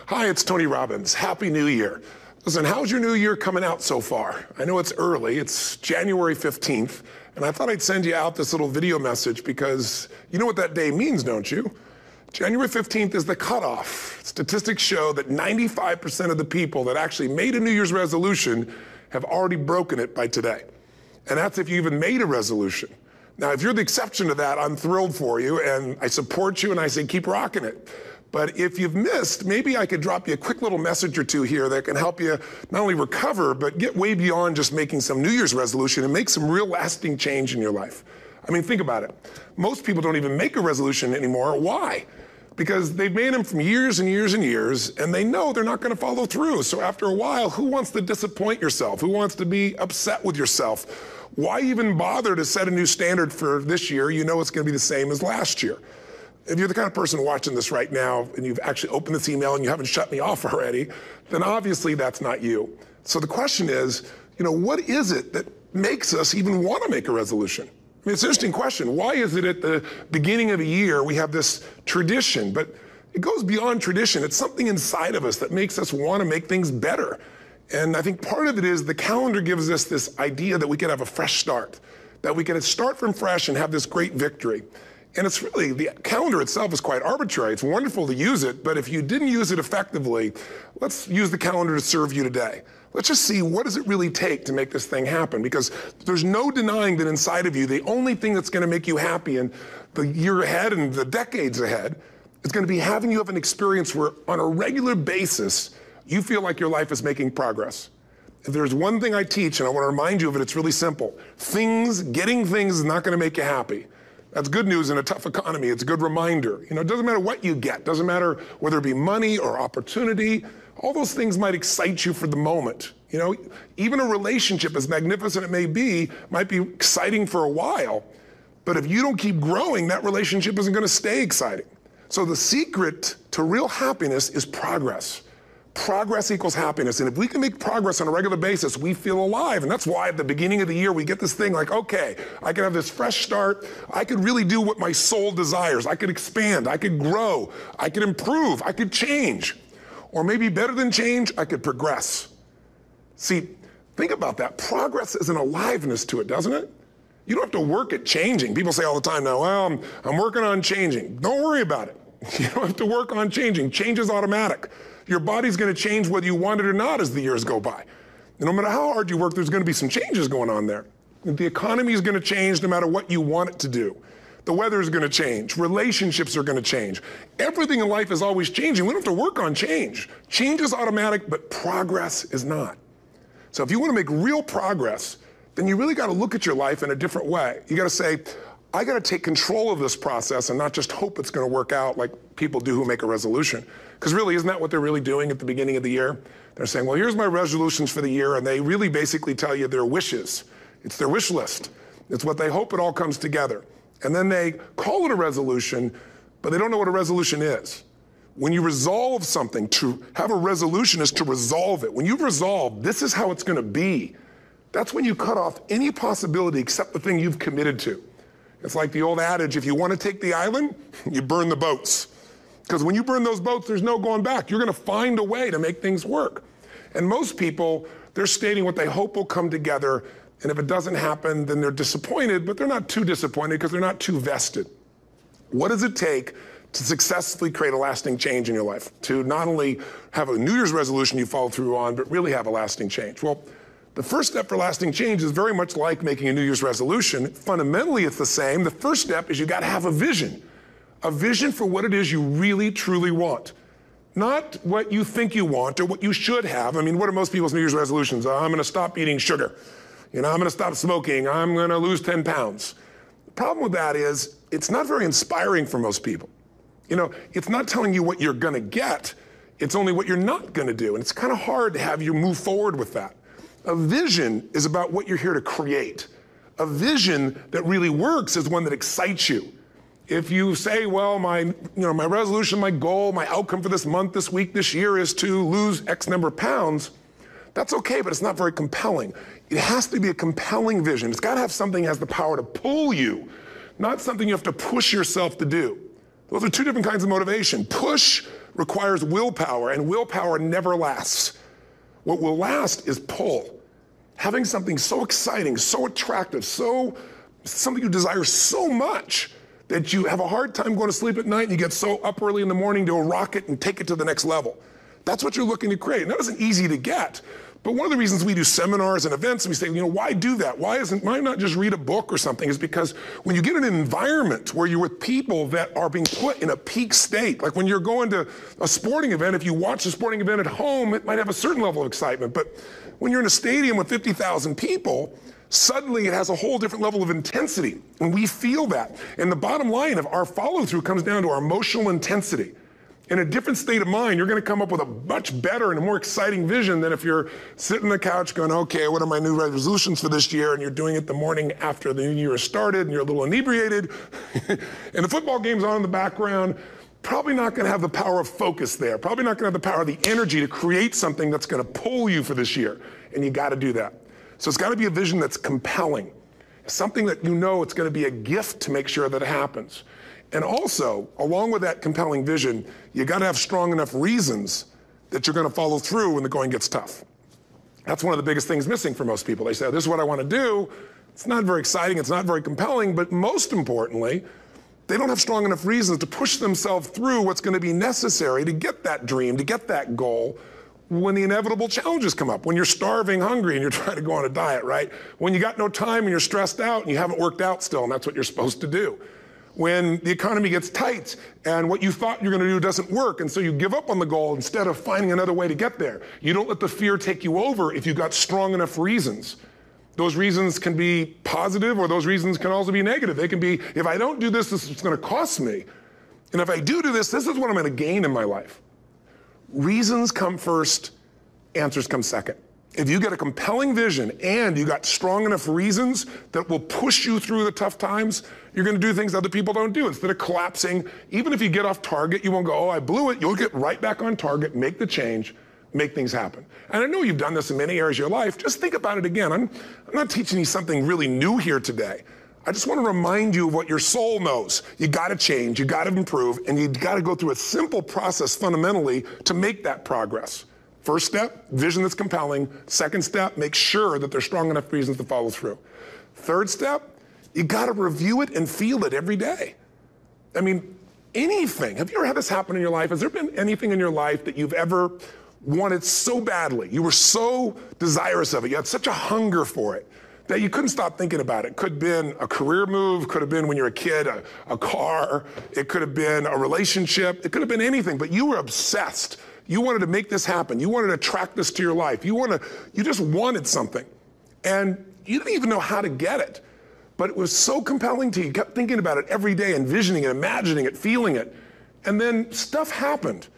Hi, it's Tony Robbins. Happy New Year. Listen, how's your new year coming out so far? I know it's early, it's January 15th, and I thought I'd send you out this little video message because you know what that day means, don't you? January 15th is the cutoff. Statistics show that 95% of the people that actually made a New Year's resolution have already broken it by today. And that's if you even made a resolution. Now, if you're the exception to that, I'm thrilled for you, and I support you, and I say keep rocking it. But if you've missed, maybe I could drop you a quick little message or two here that can help you not only recover, but get way beyond just making some New Year's resolution and make some real lasting change in your life. I mean, think about it. Most people don't even make a resolution anymore. Why? Because they've made them from years and years and years, and they know they're not going to follow through. So after a while, who wants to disappoint yourself? Who wants to be upset with yourself? Why even bother to set a new standard for this year? You know it's going to be the same as last year. If you're the kind of person watching this right now and you've actually opened this email and you haven't shut me off already, then obviously that's not you. So the question is, what is it that makes us even want to make a resolution? I mean, it's an interesting question. Why is it at the beginning of a year we have this tradition? But it goes beyond tradition. It's something inside of us that makes us want to make things better. And I think part of it is the calendar gives us this idea that we can have a fresh start, that we can start from fresh and have this great victory. And it's really, the calendar itself is quite arbitrary. It's wonderful to use it, but if you didn't use it effectively, let's use the calendar to serve you today. Let's just see, what does it really take to make this thing happen? Because there's no denying that inside of you, the only thing that's going to make you happy in the year ahead and the decades ahead is going to be having you have an experience where on a regular basis, you feel like your life is making progress. If there's one thing I teach, and I want to remind you of it, it's really simple. Getting things is not going to make you happy. That's good news in a tough economy. It's a good reminder. It doesn't matter what you get. Doesn't matter whether it be money or opportunity. All those things might excite you for the moment. Even a relationship, as magnificent it may be, might be exciting for a while. But if you don't keep growing, that relationship isn't going to stay exciting. So the secret to real happiness is progress. Progress equals happiness. And if we can make progress on a regular basis, we feel alive. And that's why at the beginning of the year, we get this thing like, okay, I can have this fresh start. I could really do what my soul desires. I could expand. I could grow. I could improve. I could change. Or maybe better than change, I could progress. See, think about that. Progress is an aliveness to it, doesn't it? You don't have to work at changing. People say all the time now, well, I'm working on changing. Don't worry about it. You don't have to work on changing. Change is automatic. Your body's going to change whether you want it or not as the years go by. And no matter how hard you work, there's going to be some changes going on there. The economy is going to change no matter what you want it to do. The weather is going to change. Relationships are going to change. Everything in life is always changing. We don't have to work on change. Change is automatic, but progress is not. So if you want to make real progress, then you really got to look at your life in a different way. You got to say, I got to take control of this process and not just hope it's going to work out like people do who make a resolution. Because really, isn't that what they're really doing at the beginning of the year? They're saying, well, here's my resolutions for the year, and they really basically tell you their wishes. It's their wish list. It's what they hope it all comes together. And then they call it a resolution, but they don't know what a resolution is. When you resolve something, to have a resolution is to resolve it. When you've resolved, this is how it's going to be, that's when you cut off any possibility except the thing you've committed to. It's like the old adage, if you want to take the island, you burn the boats. Because when you burn those boats, there's no going back. You're going to find a way to make things work. And most people, they're stating what they hope will come together, and if it doesn't happen, then they're disappointed, but they're not too disappointed because they're not too vested. What does it take to successfully create a lasting change in your life? To not only have a New Year's resolution you follow through on, but really have a lasting change? Well, the first step for lasting change is very much like making a New Year's resolution. Fundamentally, it's the same. The first step is you got to have a vision for what it is you really, truly want. Not what you think you want or what you should have. I mean, what are most people's New Year's resolutions? I'm going to stop eating sugar. I'm going to stop smoking. I'm going to lose 10 pounds. The problem with that is it's not very inspiring for most people. It's not telling you what you're going to get. It's only what you're not going to do. And it's kind of hard to have you move forward with that. A vision is about what you're here to create. A vision that really works is one that excites you. If you say, well, my resolution, my goal, my outcome for this month, this week, this year is to lose X number of pounds, that's okay, but it's not very compelling. It has to be a compelling vision. It's got to have something that has the power to pull you, not something you have to push yourself to do. Those are two different kinds of motivation. Push requires willpower, and willpower never lasts. What will last is pull. Having something so exciting, so attractive, something you desire so much that you have a hard time going to sleep at night and you get so up early in the morning to rock it and take it to the next level. That's what you're looking to create. And that isn't easy to get. But one of the reasons we do seminars and events and we say, why do that? Why not just read a book or something? Is because when you get in an environment where you're with people that are being put in a peak state, like when you're going to a sporting event, if you watch a sporting event at home, it might have a certain level of excitement. But when you're in a stadium with 50,000 people, suddenly it has a whole different level of intensity. And we feel that. And the bottom line of our follow-through comes down to our emotional intensity. In a different state of mind, you're going to come up with a much better and a more exciting vision than if you're sitting on the couch going, okay, what are my new resolutions for this year? And you're doing it the morning after the new year has started and you're a little inebriated and the football game's on in the background. Probably not going to have the power of focus there. Probably not going to have the power of the energy to create something that's going to pull you for this year. And you got to do that. So it's got to be a vision that's compelling. Something that it's going to be a gift to make sure that it happens. And also, along with that compelling vision, you got to have strong enough reasons that you're going to follow through when the going gets tough. That's one of the biggest things missing for most people. They say, this is what I want to do. It's not very exciting. It's not very compelling. But most importantly, they don't have strong enough reasons to push themselves through what's going to be necessary to get that dream, to get that goal when the inevitable challenges come up. When you're starving, hungry, and you're trying to go on a diet, right? When you got no time and you're stressed out and you haven't worked out still, and that's what you're supposed to do. When the economy gets tight and what you thought you're going to do doesn't work, and so you give up on the goal instead of finding another way to get there. You don't let the fear take you over if you've got strong enough reasons. Those reasons can be positive, or those reasons can also be negative. They can be, if I don't do this, this is going to cost me. And if I do this, this is what I'm going to gain in my life. Reasons come first, answers come second. If you get a compelling vision and you got strong enough reasons that will push you through the tough times, you're going to do things other people don't do. Instead of collapsing, even if you get off target, you won't go, oh, I blew it. You'll get right back on target, make the change, make things happen. And I know you've done this in many areas of your life. Just think about it again. I'm not teaching you something really new here today. I just want to remind you of what your soul knows. You got to change, you got to improve, and you got to go through a simple process fundamentally to make that progress. First step, vision that's compelling. Second step, make sure that there's strong enough reasons to follow through. Third step, you got to review it and feel it every day. I mean, anything. Have you ever had this happen in your life? Has there been anything in your life that you've ever wanted so badly? You were so desirous of it. You had such a hunger for it that you couldn't stop thinking about it. Could have been a career move, could have been when you were a kid, a car, it could have been a relationship, it could have been anything, but you were obsessed. You wanted to make this happen. You wanted to attract this to your life. You just wanted something. And you didn't even know how to get it. But it was so compelling to you. You kept thinking about it every day, envisioning it, imagining it, feeling it. And then stuff happened.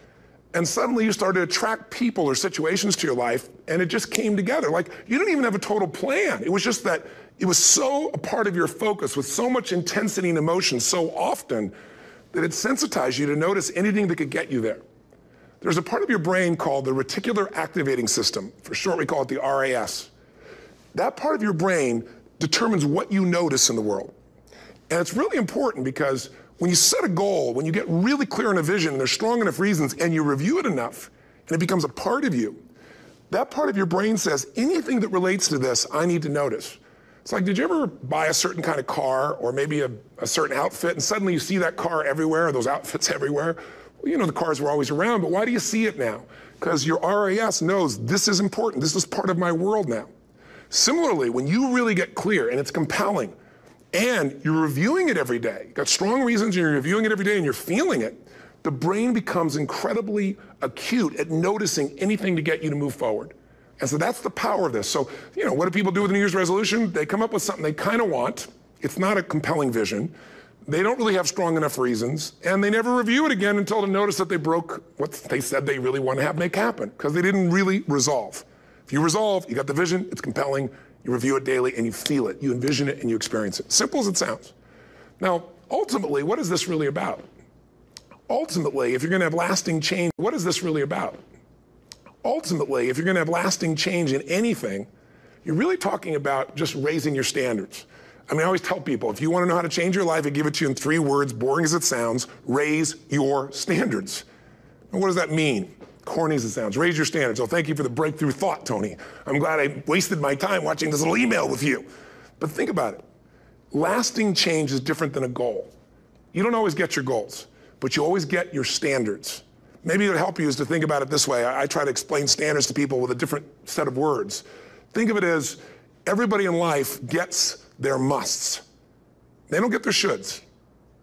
And suddenly you started to attract people or situations to your life, and it just came together. Like, you didn't even have a total plan. It was just that it was so a part of your focus with so much intensity and emotion so often that it sensitized you to notice anything that could get you there. There's a part of your brain called the reticular activating system. For short, we call it the RAS. That part of your brain determines what you notice in the world. And it's really important because when you set a goal, when you get really clear on a vision, and there's strong enough reasons, and you review it enough, and it becomes a part of you, that part of your brain says, anything that relates to this, I need to notice. It's like, did you ever buy a certain kind of car or maybe a certain outfit, and suddenly you see that car everywhere, or those outfits everywhere? Well, the cars were always around, but why do you see it now? Because your RAS knows this is important. This is part of my world now. Similarly, when you really get clear and it's compelling and you're reviewing it every day, you've got strong reasons and you're reviewing it every day and you're feeling it, the brain becomes incredibly acute at noticing anything to get you to move forward. And so that's the power of this. So, what do people do with a New Year's resolution? They come up with something they kind of want. It's not a compelling vision. They don't really have strong enough reasons, and they never review it again until they notice that they broke what they said they really want to have make happen, because they didn't really resolve. If you resolve, you got the vision, it's compelling, you review it daily, and you feel it, you envision it, and you experience it. Simple as it sounds. Now, ultimately, what is this really about? Ultimately, if you're going to have lasting change, what is this really about? Ultimately, if you're going to have lasting change in anything, you're really talking about just raising your standards. I always tell people, if you want to know how to change your life, I give it to you in 3 words, boring as it sounds: raise your standards. And what does that mean? Corny as it sounds. Raise your standards. Oh, thank you for the breakthrough thought, Tony. I'm glad I wasted my time watching this little email with you. But think about it. Lasting change is different than a goal. You don't always get your goals, but you always get your standards. Maybe it would help you is to think about it this way. I try to explain standards to people with a different set of words. Think of it as everybody in life gets their musts. They don't get their shoulds.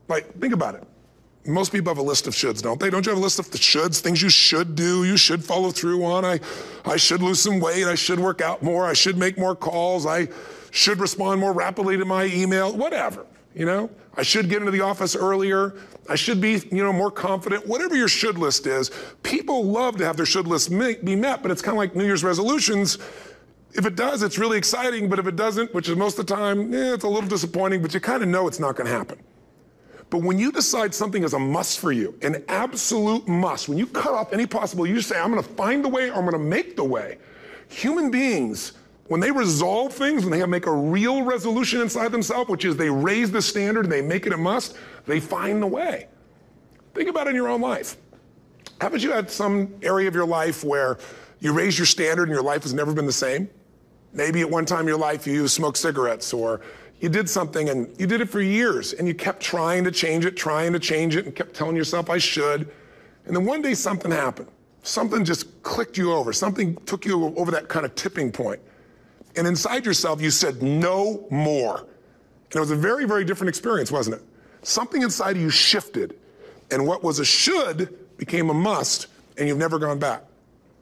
Like, think about it. Most people have a list of shoulds, don't they? Don't you have a list of the shoulds, things you should do, you should follow through on? I should lose some weight, I should work out more, I should make more calls, I should respond more rapidly to my email, whatever, you know? I should get into the office earlier, I should be, more confident. Whatever your should list is, people love to have their should list be met, but it's kind of like New Year's resolutions. If it does, it's really exciting, but if it doesn't, which is most of the time, it's a little disappointing, but you kind of know it's not going to happen. But when you decide something is a must for you, an absolute must, when you cut off any possible, you say, I'm going to find the way or I'm going to make the way. Human beings, when they resolve things, when they make a real resolution inside themselves, which is they raise the standard and they make it a must, they find the way. Think about it in your own life. Haven't you had some area of your life where you raise your standard and your life has never been the same? Maybe at one time in your life you smoked cigarettes, or you did something and you did it for years and you kept trying to change it and kept telling yourself I should. And then one day something happened. Something just clicked you over. Something took you over that kind of tipping point. And inside yourself you said no more. And it was a very, very different experience, wasn't it? Something inside of you shifted and what was a should became a must and you've never gone back.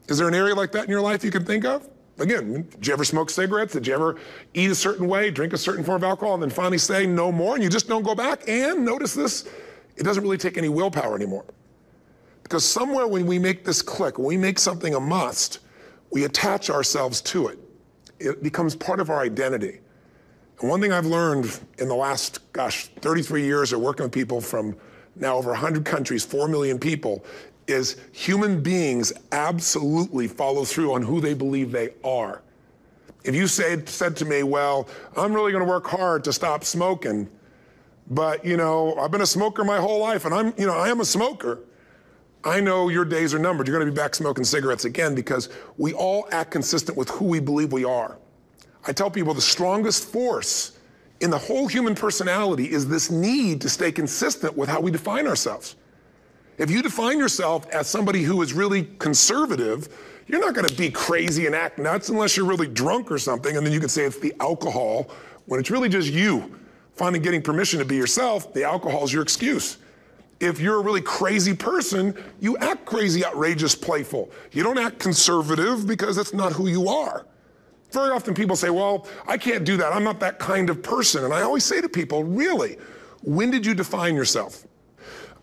Is there an area like that in your life you can think of? Again, did you ever smoke cigarettes? Did you ever eat a certain way, drink a certain form of alcohol, and then finally say no more, and you just don't go back? And notice this, it doesn't really take any willpower anymore. Because somewhere when we make this click, when we make something a must, we attach ourselves to it. It becomes part of our identity. And one thing I've learned in the last, 33 years of working with people from now over 100 countries, 4 million people, is human beings absolutely follow through on who they believe they are. If you said to me, well, I'm really gonna work hard to stop smoking, but I've been a smoker my whole life and I am a smoker, I know your days are numbered. You're gonna be back smoking cigarettes again because we all act consistent with who we believe we are. I tell people the strongest force in the whole human personality is this need to stay consistent with how we define ourselves. If you define yourself as somebody who is really conservative, you're not going to be crazy and act nuts unless you're really drunk or something, and then you can say it's the alcohol, when it's really just you finally getting permission to be yourself. The alcohol is your excuse. If you're a really crazy person, you act crazy, outrageous, playful. You don't act conservative because that's not who you are. Very often people say, well, I can't do that. I'm not that kind of person. And I always say to people, really, when did you define yourself?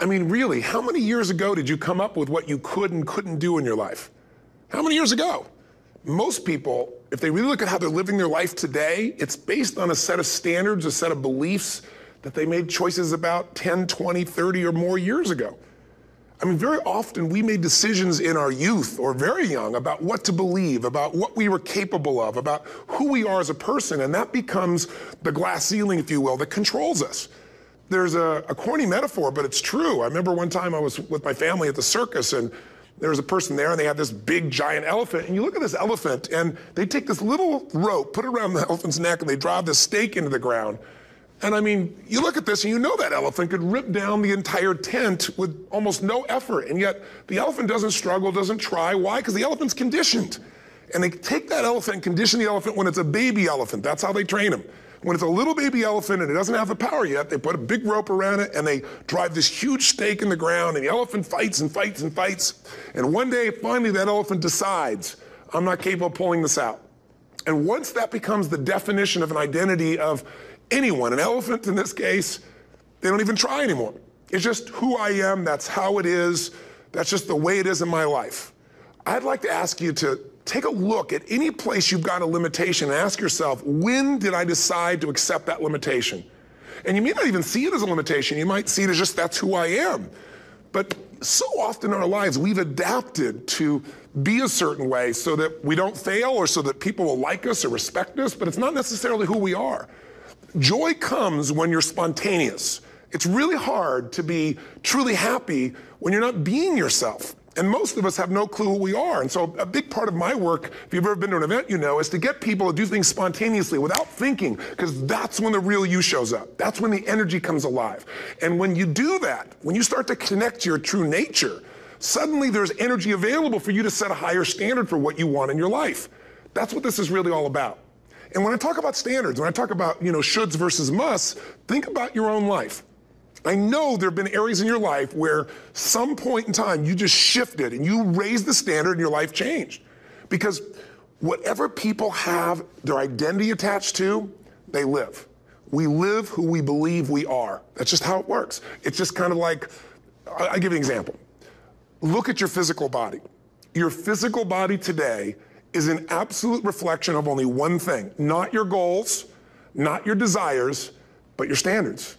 I mean, really, how many years ago did you come up with what you could and couldn't do in your life? How many years ago? Most people, if they really look at how they're living their life today, it's based on a set of standards, a set of beliefs that they made choices about 10, 20, 30 or more years ago. I mean, very often we made decisions in our youth or very young about what to believe, about what we were capable of, about who we are as a person, and that becomes the glass ceiling, if you will, that controls us. There's a corny metaphor, but it's true. I remember one time I was with my family at the circus and there was a person there and they had this big giant elephant, and you look at this elephant and they take this little rope, put it around the elephant's neck, and they drive this stake into the ground. And I mean, you look at this and you know that elephant could rip down the entire tent with almost no effort, and yet the elephant doesn't struggle, doesn't try. Why? Because the elephant's conditioned. And they take that elephant and condition the elephant when it's a baby elephant. That's how they train him. When it's a little baby elephant and it doesn't have the power yet, they put a big rope around it and they drive this huge stake in the ground, and the elephant fights and fights and fights. And one day, finally, that elephant decides, I'm not capable of pulling this out. And once that becomes the definition of an identity of anyone, an elephant in this case, they don't even try anymore. It's just who I am, that's how it is, that's just the way it is in my life. I'd like to ask you to take a look at any place you've got a limitation and ask yourself, when did I decide to accept that limitation? And you may not even see it as a limitation. You might see it as just that's who I am. But so often in our lives, we've adapted to be a certain way so that we don't fail or so that people will like us or respect us, but it's not necessarily who we are. Joy comes when you're spontaneous. It's really hard to be truly happy when you're not being yourself. And most of us have no clue who we are. And so a big part of my work, if you've ever been to an event, you know, is to get people to do things spontaneously without thinking, because that's when the real you shows up. That's when the energy comes alive. And when you do that, when you start to connect to your true nature, suddenly there's energy available for you to set a higher standard for what you want in your life. That's what this is really all about. And when I talk about standards, when I talk about, you know, shoulds versus musts, think about your own life. I know there have been areas in your life where some point in time you just shifted and you raised the standard and your life changed. Because whatever people have their identity attached to, they live. We live who we believe we are. That's just how it works. It's just kind of like, I'll give you an example. Look at your physical body. Your physical body today is an absolute reflection of only one thing, not your goals, not your desires, but your standards.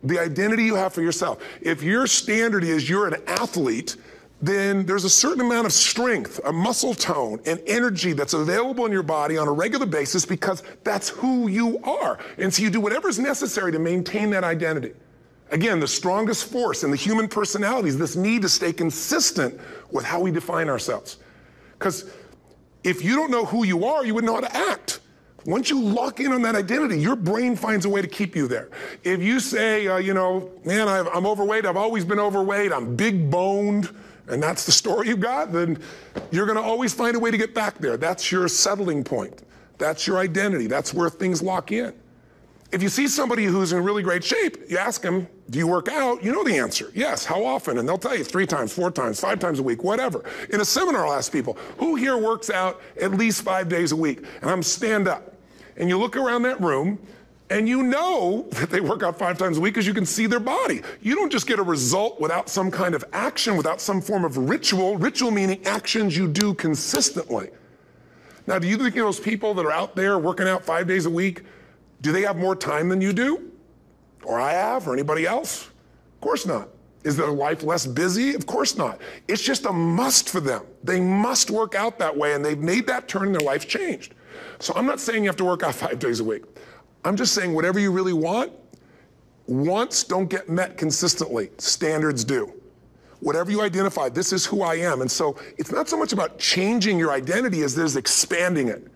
The identity you have for yourself. If your standard is you're an athlete, then there's a certain amount of strength, a muscle tone, and energy that's available in your body on a regular basis because that's who you are. And so you do whatever's necessary to maintain that identity. Again, the strongest force in the human personality is this need to stay consistent with how we define ourselves. Because if you don't know who you are, you wouldn't know how to act. Once you lock in on that identity, your brain finds a way to keep you there. If you say, you know, man, I'm overweight, I've always been overweight, I'm big boned, and that's the story you got, then you're gonna always find a way to get back there. That's your settling point. That's your identity. That's where things lock in. If you see somebody who's in really great shape, you ask them, do you work out? You know the answer. Yes, how often? And they'll tell you 3 times, 4 times, 5 times a week, whatever. In a seminar, I'll ask people, who here works out at least 5 days a week? And I'm stand up. And you look around that room, and you know that they work out 5 times a week because you can see their body. You don't just get a result without some kind of action, without some form of ritual. Ritual meaning actions you do consistently. Now, do you think those people that are out there working out 5 days a week, do they have more time than you do? Or I have, or anybody else? Of course not. Is their life less busy? Of course not. It's just a must for them. They must work out that way, and they've made that turn and their life's changed. So I'm not saying you have to work out 5 days a week. I'm just saying whatever you really want, wants don't get met consistently. Standards do. Whatever you identify, this is who I am. And so it's not so much about changing your identity as it is expanding it.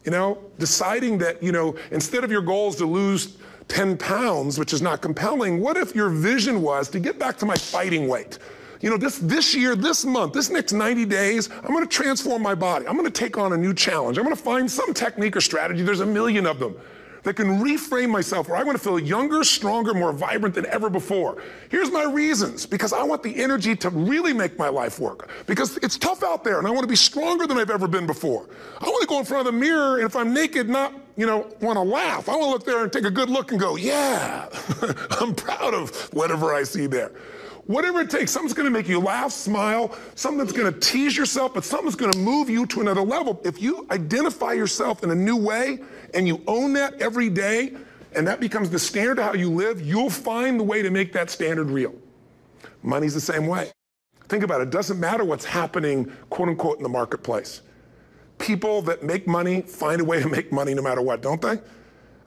You know, deciding that, you know, instead of your goal is to lose 10 pounds, which is not compelling, what if your vision was to get back to my fighting weight? You know, this year, this month, this next 90 days, I'm gonna transform my body. I'm gonna take on a new challenge. I'm gonna find some technique or strategy, there's a million of them, that can reframe myself where I want to feel younger, stronger, more vibrant than ever before. Here's my reasons, because I want the energy to really make my life work. Because it's tough out there and I want to be stronger than I've ever been before. I want to go in front of the mirror and if I'm naked, not, you know, want to laugh. I want to look there and take a good look and go, yeah, I'm proud of whatever I see there. Whatever it takes, something's gonna make you laugh, smile, something that's gonna tease yourself, but something's gonna move you to another level. If you identify yourself in a new way and you own that every day, and that becomes the standard of how you live, you'll find the way to make that standard real. Money's the same way. Think about it, it doesn't matter what's happening, quote unquote, in the marketplace. People that make money find a way to make money no matter what, don't they?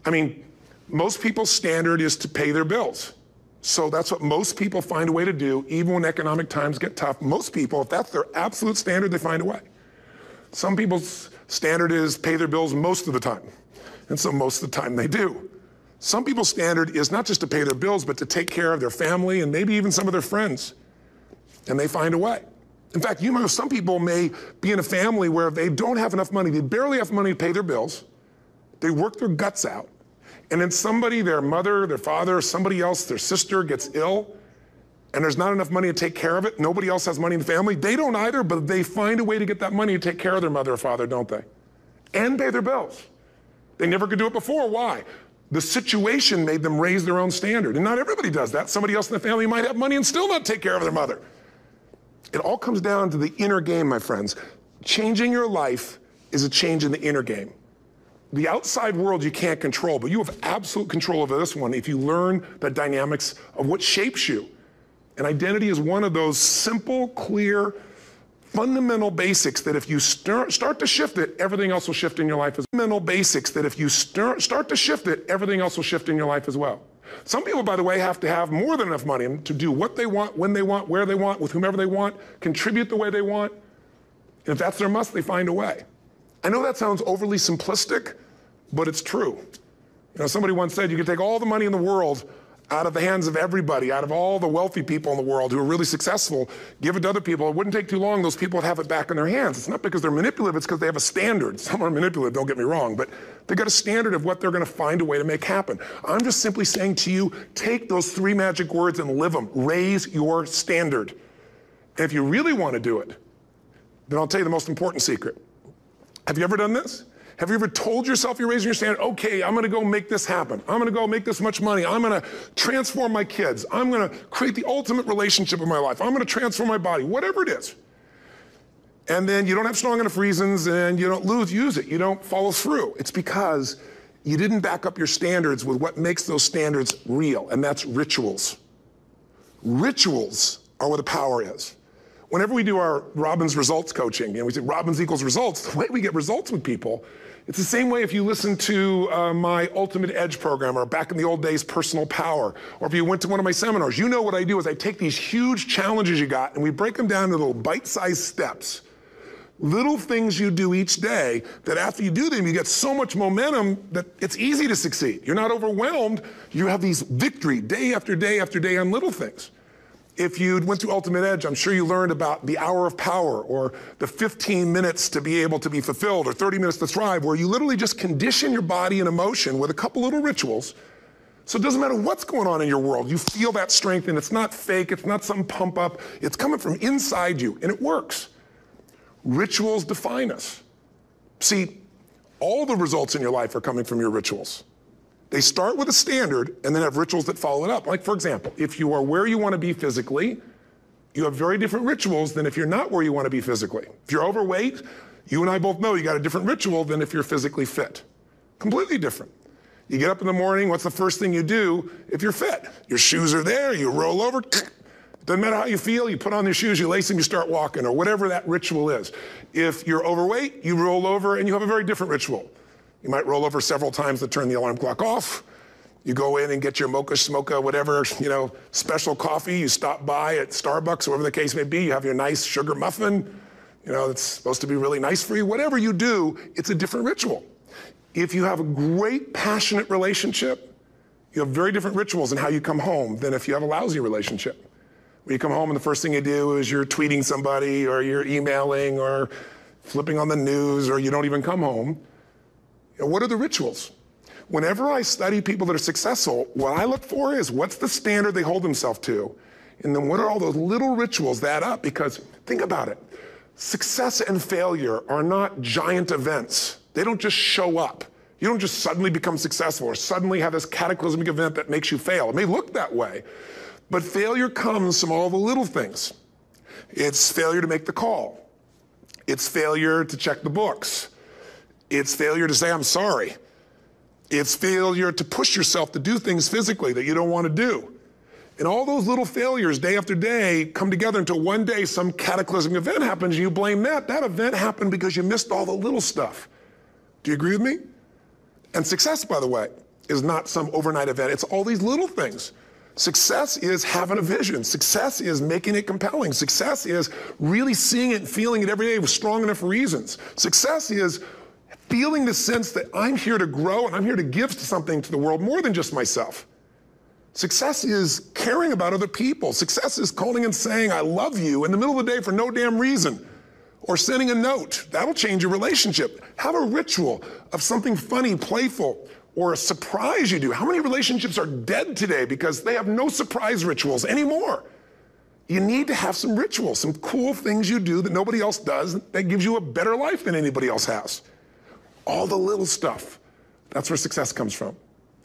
I mean, most people's standard is to pay their bills. So that's what most people find a way to do, even when economic times get tough. Most people, if that's their absolute standard, they find a way. Some people's standard is pay their bills most of the time. And so most of the time they do. Some people's standard is not just to pay their bills, but to take care of their family and maybe even some of their friends. And they find a way. In fact, you know, some people may be in a family where they don't have enough money. They barely have money to pay their bills. They work their guts out. And then somebody, their mother, their father, somebody else, their sister gets ill, and there's not enough money to take care of it. Nobody else has money in the family. They don't either, but they find a way to get that money to take care of their mother or father, don't they? And pay their bills. They never could do it before. Why? The situation made them raise their own standard. And not everybody does that. Somebody else in the family might have money and still not take care of their mother. It all comes down to the inner game, my friends. Changing your life is a change in the inner game. The outside world you can't control, but you have absolute control over this one if you learn the dynamics of what shapes you. And identity is one of those simple, clear, fundamental basics that if you start to shift it, everything else will shift in your life as well. Fundamental basics that if you start to shift it, everything else will shift in your life as well. Some people, by the way, have to have more than enough money to do what they want, when they want, where they want, with whomever they want, contribute the way they want. And if that's their must, they find a way. I know that sounds overly simplistic, but it's true. You know, somebody once said you can take all the money in the world out of the hands of everybody, out of all the wealthy people in the world who are really successful, give it to other people. It wouldn't take too long, those people would have it back in their hands. It's not because they're manipulative, it's because they have a standard. Some are manipulative, don't get me wrong, but they've got a standard of what they're gonna find a way to make happen. I'm just simply saying to you, take those 3 magic words and live them. Raise your standard. And if you really wanna do it, then I'll tell you the most important secret. Have you ever done this? Have you ever told yourself you're raising your standard? Okay, I'm gonna go make this happen. I'm gonna go make this much money. I'm gonna transform my kids. I'm gonna create the ultimate relationship in my life. I'm gonna transform my body, whatever it is. And then you don't have strong enough reasons and you don't use it. You don't follow through. It's because you didn't back up your standards with what makes those standards real, and that's rituals. Rituals are where the power is. Whenever we do our Robbin's results coaching, and we say Robbin's equals results, the way we get results with people, it's the same way if you listen to my Ultimate Edge program, or back in the old days, Personal Power, or if you went to one of my seminars. You know what I do is I take these huge challenges you got and we break them down into little bite-sized steps. Little things you do each day that after you do them, you get so much momentum that it's easy to succeed. You're not overwhelmed. You have these victory day after day after day on little things. If you went through Ultimate Edge, I'm sure you learned about the hour of power, or the 15 minutes to be able to be fulfilled, or 30 minutes to thrive, where you literally just condition your body and emotion with a couple little rituals. So it doesn't matter what's going on in your world, you feel that strength, and it's not fake, it's not some pump up, it's coming from inside you, and it works. Rituals define us. See, all the results in your life are coming from your rituals. They start with a standard and then have rituals that follow it up. Like, for example, if you are where you want to be physically, you have very different rituals than if you're not where you want to be physically. If you're overweight, you and I both know you got a different ritual than if you're physically fit. Completely different. You get up in the morning, what's the first thing you do if you're fit? Your shoes are there, you roll over, doesn't matter how you feel, you put on your shoes, you lace them, you start walking, or whatever that ritual is. If you're overweight, you roll over and you have a very different ritual. You might roll over several times to turn the alarm clock off. You go in and get your mocha, smocha, whatever, special coffee. You stop by at Starbucks, whatever the case may be. You have your nice sugar muffin. It's supposed to be really nice for you. Whatever you do, it's a different ritual. If you have a great, passionate relationship, you have very different rituals in how you come home than if you have a lousy relationship. When you come home and the first thing you do is you're tweeting somebody, or you're emailing, or flipping on the news, or you don't even come home. What are the rituals? Whenever I study people that are successful, what I look for is what's the standard they hold themselves to, and then what are all those little rituals that add up? Because think about it. Success and failure are not giant events. They don't just show up. You don't just suddenly become successful or suddenly have this cataclysmic event that makes you fail. It may look that way, but failure comes from all the little things. It's failure to make the call. It's failure to check the books. It's failure to say, I'm sorry. It's failure to push yourself to do things physically that you don't want to do. And all those little failures day after day come together until one day some cataclysmic event happens and you blame that. That event happened because you missed all the little stuff. Do you agree with me? And success, by the way, is not some overnight event. It's all these little things. Success is having a vision. Success is making it compelling. Success is really seeing it and feeling it every day with strong enough reasons. Success is feeling the sense that I'm here to grow and I'm here to give something to the world more than just myself. Success is caring about other people. Success is calling and saying, I love you in the middle of the day for no damn reason. Or sending a note. That'll change your relationship. Have a ritual of something funny, playful, or a surprise you do. How many relationships are dead today because they have no surprise rituals anymore? You need to have some rituals, some cool things you do that nobody else does that gives you a better life than anybody else has. All the little stuff. That's where success comes from.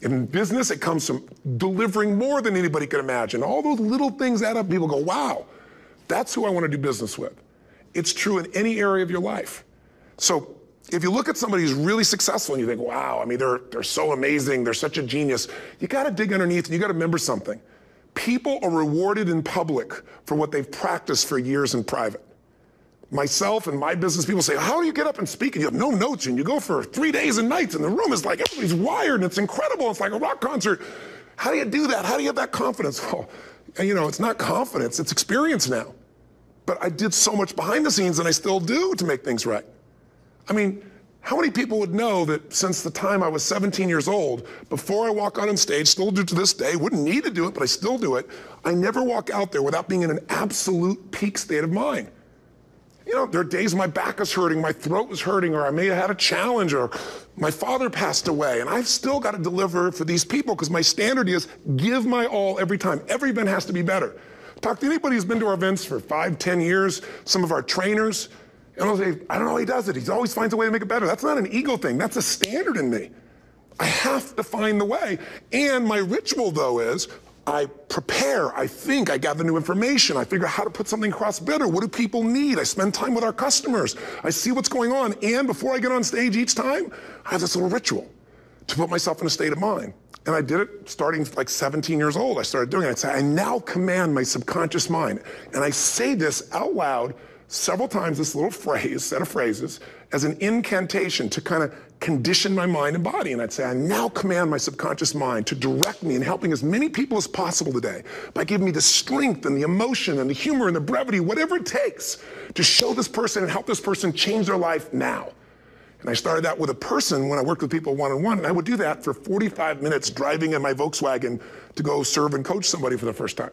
In business, it comes from delivering more than anybody could imagine. All those little things add up. People go, wow, that's who I want to do business with. It's true in any area of your life. So if you look at somebody who's really successful and you think, wow, I mean, they're so amazing, they're such a genius, you got to dig underneath and you got to remember something. People are rewarded in public for what they've practiced for years in private. Myself and my business people say, how do you get up and speak and you have no notes and you go for 3 days and nights and the room is like everybody's wired and it's incredible. It's like a rock concert. How do you do that? How do you have that confidence? Well, you know, it's not confidence, it's experience now. But I did so much behind the scenes, and I still do, to make things right. I mean, how many people would know that since the time I was 17 years old, before I walk out on stage, still do to this day, wouldn't need to do it, but I still do it, I never walk out there without being in an absolute peak state of mind. You know, there are days my back is hurting, my throat was hurting, or I may have had a challenge, or my father passed away, and I've still got to deliver for these people because my standard is give my all every time. Every event has to be better. Talk to anybody who's been to our events for 5, 10 years, some of our trainers, and I'll say, I don't know how he does it. He always finds a way to make it better. That's not an ego thing. That's a standard in me. I have to find the way. And my ritual, though, is I prepare, I think, I gather new information, I figure out how to put something across better. What do people need? I spend time with our customers. I see what's going on. And before I get on stage each time, I have this little ritual to put myself in a state of mind. And I did it starting like 17 years old. I started doing it. I'd say, I now command my subconscious mind. And I say this out loud several times, this little phrase, set of phrases, as an incantation to kind of condition my mind and body. And I'd say, I now command my subconscious mind to direct me in helping as many people as possible today by giving me the strength and the emotion and the humor and the brevity, whatever it takes to show this person and help this person change their life now. And I started that with a person when I worked with people one-on-one, and I would do that for 45 minutes driving in my Volkswagen to go serve and coach somebody for the first time.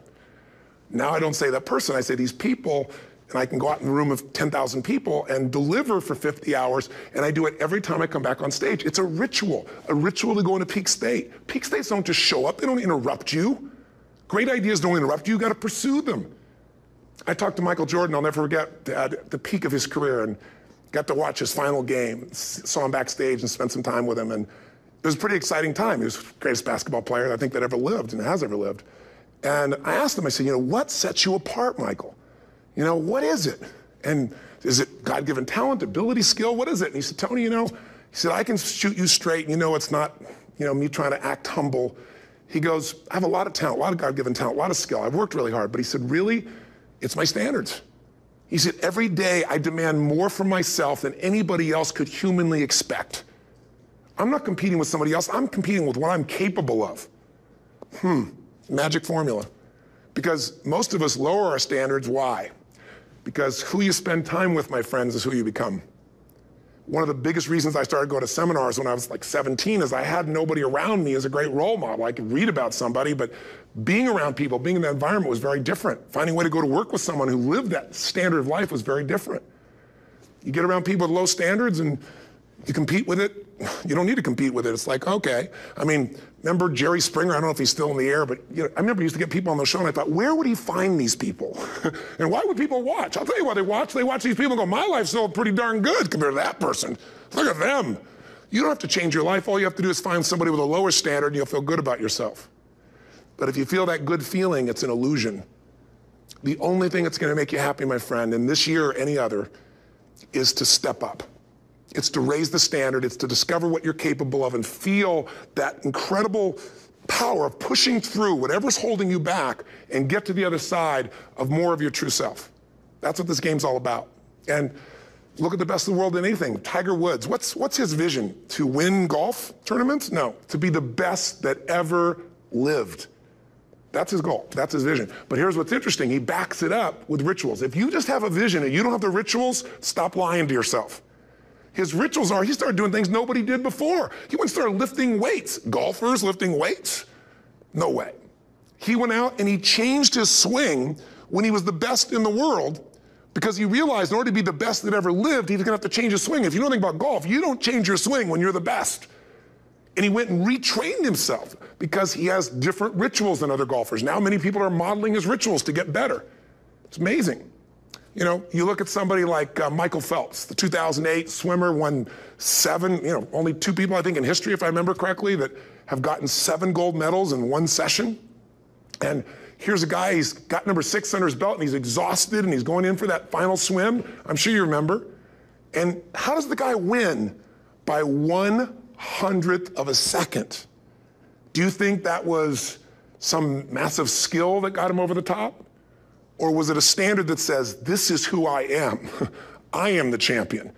Now I don't say that person, I say these people, and I can go out in a room of 10,000 people and deliver for 50 hours, and I do it every time I come back on stage. It's a ritual to go into peak state. Peak states don't just show up, they don't interrupt you. Great ideas don't interrupt you, you gotta pursue them. I talked to Michael Jordan, I'll never forget, at the peak of his career, and got to watch his final game, saw him backstage and spent some time with him, and it was a pretty exciting time. He was the greatest basketball player I think that ever lived and has ever lived. And I asked him, I said, you know, what sets you apart, Michael? You know, what is it? And is it God-given talent, ability, skill? What is it? And he said, Tony, you know, he said, I can shoot you straight, and you know it's not, you know, me trying to act humble. He goes, I have a lot of talent, a lot of God-given talent, a lot of skill. I've worked really hard. But he said, really, it's my standards. He said, every day I demand more from myself than anybody else could humanly expect. I'm not competing with somebody else, I'm competing with what I'm capable of. Magic formula. Because most of us lower our standards, why? Because who you spend time with, my friends, is who you become. One of the biggest reasons I started going to seminars when I was like 17 is I had nobody around me as a great role model. I could read about somebody, but being around people, being in that environment was very different. Finding a way to go to work with someone who lived that standard of life was very different. You get around people with low standards and you compete with it. You don't need to compete with it. It's like, okay. I mean, remember Jerry Springer? I don't know if he's still in the air, but you know, I remember he used to get people on the show and I thought, where would he find these people? And why would people watch? I'll tell you why they watch. They watch these people and go, my life's still pretty darn good compared to that person. Look at them. You don't have to change your life. All you have to do is find somebody with a lower standard and you'll feel good about yourself. But if you feel that good feeling, it's an illusion. The only thing that's going to make you happy, my friend, and this year or any other, is to step up. It's to raise the standard. It's to discover what you're capable of and feel that incredible power of pushing through whatever's holding you back and get to the other side of more of your true self. That's what this game's all about. And look at the best of the world in anything. Tiger Woods, what's his vision? To win golf tournaments? No, to be the best that ever lived. That's his goal, that's his vision. But here's what's interesting, he backs it up with rituals. If you just have a vision and you don't have the rituals, stop lying to yourself. His rituals are, he started doing things nobody did before. He went and started lifting weights. Golfers lifting weights? No way. He went out and he changed his swing when he was the best in the world because he realized in order to be the best that ever lived, he was gonna have to change his swing. If you know anything about golf, you don't change your swing when you're the best. And he went and retrained himself because he has different rituals than other golfers. Now many people are modeling his rituals to get better. It's amazing. You know, you look at somebody like Michael Phelps, the 2008 swimmer, won 7, you know, only 2 people, I think, in history, if I remember correctly, that have gotten 7 gold medals in one session. And here's a guy, he's got number 6 under his belt, and he's exhausted, and he's going in for that final swim. I'm sure you remember. And how does the guy win? By 1/100th of a second. Do you think that was some massive skill that got him over the top? Or was it a standard that says, this is who I am? I am the champion.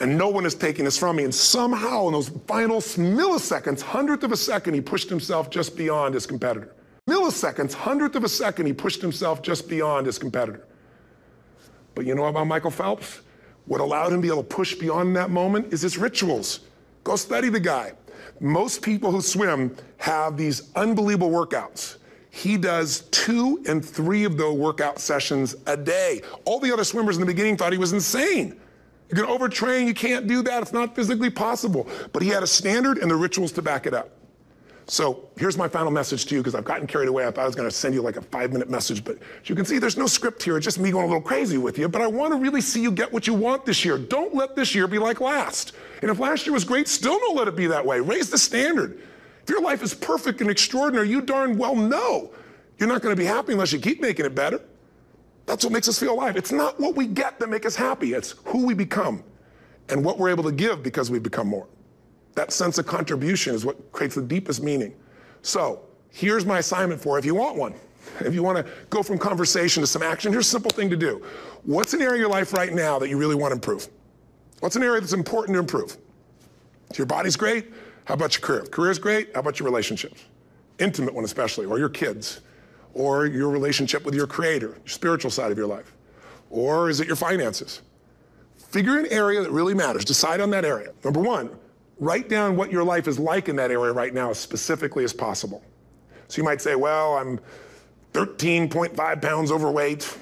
and no one is taking this from me. And somehow in those final milliseconds, hundredth of a second, he pushed himself just beyond his competitor. Milliseconds, hundredth of a second, he pushed himself just beyond his competitor. But you know about Michael Phelps? What allowed him to be able to push beyond that moment is his rituals. Go study the guy. Most people who swim have these unbelievable workouts. He does 2 and 3 of those workout sessions a day. All the other swimmers in the beginning thought he was insane. You're gonna overtrain, you can't do that, it's not physically possible. But he had a standard and the rituals to back it up. So here's my final message to you, because I've gotten carried away. I thought I was gonna send you like a 5-minute message, but as you can see, there's no script here. It's just me going a little crazy with you, but I wanna really see you get what you want this year. Don't let this year be like last. And if last year was great, still don't let it be that way. Raise the standard. If your life is perfect and extraordinary, you darn well know you're not gonna be happy unless you keep making it better. That's what makes us feel alive. It's not what we get that makes us happy. It's who we become and what we're able to give because we become more. That sense of contribution is what creates the deepest meaning. So here's my assignment for you if you want one. If you want to go from conversation to some action, here's a simple thing to do. What's an area of your life right now that you really want to improve? What's an area that's important to improve? If your body's great, how about your career? If career's great, how about your relationships? Intimate one especially, or your kids, or your relationship with your creator, your spiritual side of your life. Or is it your finances? Figure an area that really matters. Decide on that area. Number 1, write down what your life is like in that area right now as specifically as possible. So you might say, well, I'm 13.5 pounds overweight,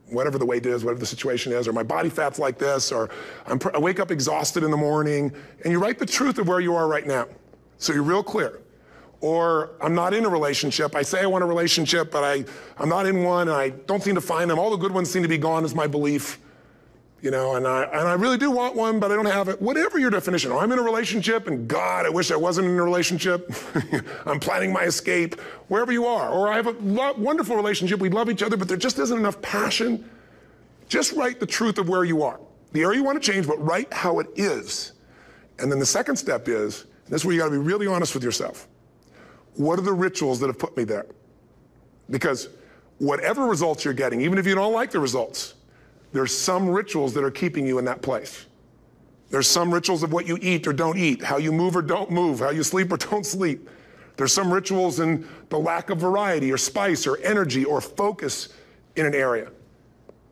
whatever the weight is, whatever the situation is, or my body fat's like this, or I wake up exhausted in the morning, and you write the truth of where you are right now. So you're real clear. Or I'm not in a relationship. I say I want a relationship, but I'm not in one, and I don't seem to find them. All the good ones seem to be gone is my belief. And I really do want one, but I don't have it. Whatever your definition. Or I'm in a relationship, and God, I wish I wasn't in a relationship. I'm planning my escape, wherever you are. Or I have a wonderful relationship, we love each other, but there just isn't enough passion. Just write the truth of where you are. The area you want to change, but write how it is. And then the second step is, and this is where you got to be really honest with yourself. What are the rituals that have put me there? Because whatever results you're getting, even if you don't like the results, there's some rituals that are keeping you in that place. There's some rituals of what you eat or don't eat, how you move or don't move, how you sleep or don't sleep. There's some rituals in the lack of variety or spice or energy or focus in an area.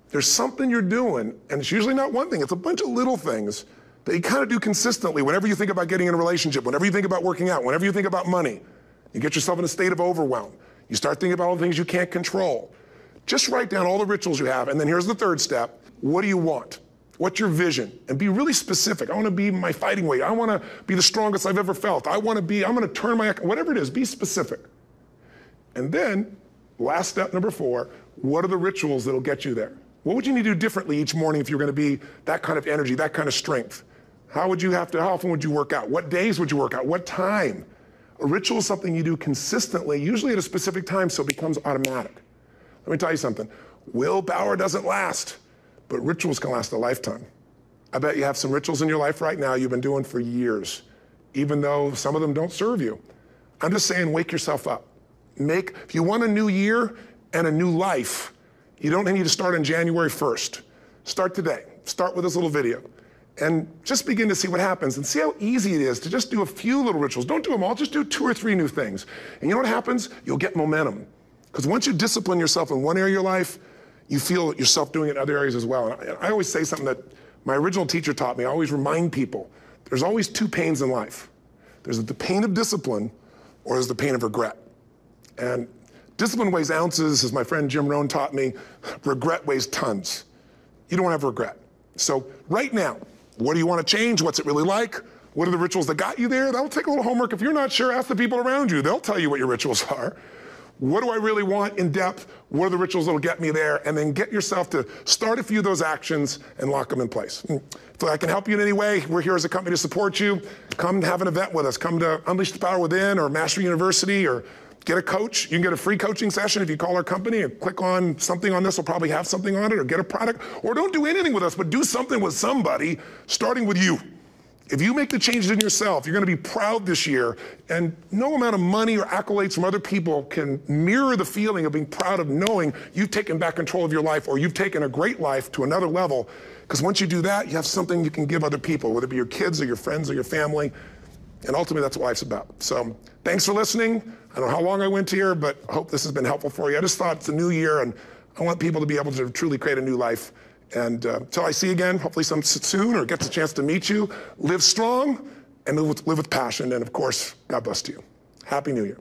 There's something you're doing, and it's usually not one thing, it's a bunch of little things that you kind of do consistently whenever you think about getting in a relationship, whenever you think about working out, whenever you think about money. You get yourself in a state of overwhelm. You start thinking about all the things you can't control. Just write down all the rituals you have, and then here's the third step. What do you want? What's your vision? And be really specific. I want to be my fighting weight. I want to be the strongest I've ever felt. I'm going to turn whatever it is, be specific. And then, last step number 4, what are the rituals that'll get you there? What would you need to do differently each morning if you're going to be that kind of energy, that kind of strength? How often would you work out? What days would you work out? What time? A ritual is something you do consistently, usually at a specific time, so it becomes automatic. Let me tell you something. Willpower doesn't last, but rituals can last a lifetime. I bet you have some rituals in your life right now you've been doing for years, even though some of them don't serve you. I'm just saying, wake yourself up. If you want a new year and a new life, you don't need to start on January 1st. Start today. Start with this little video. And just begin to see what happens and see how easy it is to just do a few little rituals. Don't do them all, just do 2 or 3 new things. And you know what happens? You'll get momentum. Because once you discipline yourself in one area of your life, you feel yourself doing it in other areas as well. And I always say something that my original teacher taught me. I always remind people, there's always 2 pains in life. There's the pain of discipline, or there's the pain of regret. And discipline weighs ounces, as my friend Jim Rohn taught me. Regret weighs tons. You don't have regret. So right now, what do you want to change? What's it really like? What are the rituals that got you there? That'll take a little homework. If you're not sure, ask the people around you. They'll tell you what your rituals are. What do I really want in depth? What are the rituals that'll get me there? And then get yourself to start a few of those actions and lock them in place. If I can help you in any way, we're here as a company to support you. Come have an event with us. Come to Unleash the Power Within or Master University, or get a coach. You can get a free coaching session if you call our company and click on something on this. We'll probably have something on it, or get a product. Or don't do anything with us, but do something with somebody, starting with you. If you make the changes in yourself, you're gonna be proud this year, and no amount of money or accolades from other people can mirror the feeling of being proud of knowing you've taken back control of your life, or you've taken a great life to another level. Because once you do that, you have something you can give other people, whether it be your kids or your friends or your family. And ultimately, that's what life's about. So thanks for listening. I don't know how long I went here, but I hope this has been helpful for you. I just thought it's a new year, and I want people to be able to truly create a new life. And until I see you again, hopefully soon, or gets a chance to meet you, live strong and live with passion. And of course, God bless to you. Happy New Year.